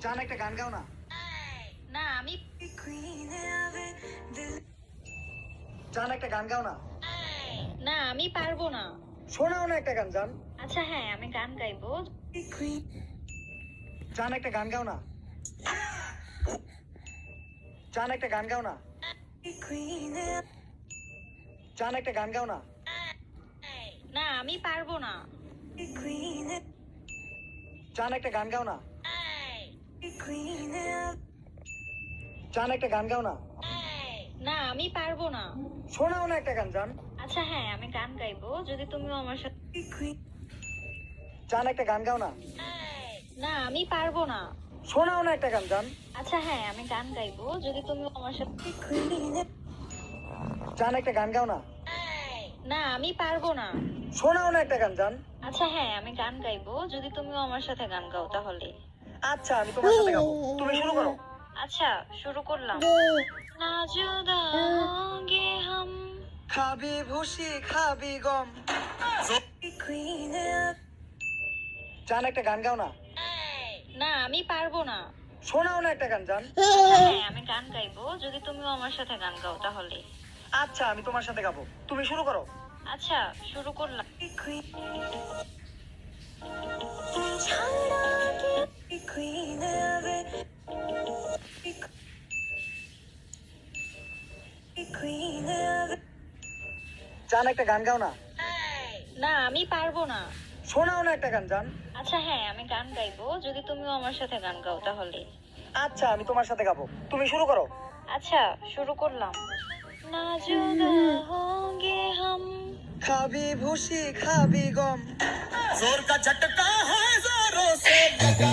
জান একটা গান গাও না। না আমি জান একটা গান গাও না। না আমি পারবো না। শোনাও না একটা গান জান। আচ্ছা হ্যাঁ আমি গান গাইবো। জান একটা গান গাও না। জান একটা গান গাও না। জান একটা গান গাও না। না আমি পারবো না। জান একটা গান গাও না। জান একটা গান গাও না। না আমি পারবো না। শোনাও না একটা গান জান। আচ্ছা হ্যাঁ আমি গান গাইবো যদি তুমিও আমার সাথে। জান একটা গান গাও না। না আমি পারবো না। শোনাও না একটা গান জান। আচ্ছা হ্যাঁ আমি গান গাইবো যদি তুমিও আমার সাথে। জান একটা গান গাও না। না আমি পারবো না। শোনাও না একটা গান জান। আচ্ছা হ্যাঁ আমি গান গাইবো যদি তুমিও আমার সাথে গান গাও তাহলে। আচ্ছা আমি তোমার সাথে গাবো, তুমি শুরু করো। আচ্ছা শুরু করলাম। না জুদা হোঙ্গে হাম। খাবি ভুসি খাবি গম। জান একটা গান গাও না। না আমি পারবো না। শোনাও না একটা গান জান। আচ্ছা হ্যাঁ আমি গান গাইবো যদি তুমিও আমার সাথে গান গাও তাহলে। আচ্ছা আমি তোমার সাথে গাবো, তুমি শুরু করো। আচ্ছা শুরু করলাম। জান একটা গান গাও না। না আমি পারবো না। শোনাও না একটা গান জান। আচ্ছা হ্যাঁ আমি গান গাইবো যদি তুমিও আমার সাথে গান গাও তাহলে। আচ্ছা আমি তোমার সাথে গাবো, তুমি শুরু করো। আচ্ছা শুরু করলাম। না জুদা হোঙ্গে হাম। খাবি ভুসি খাবি গম। जोर का झटका है जोरों से लगा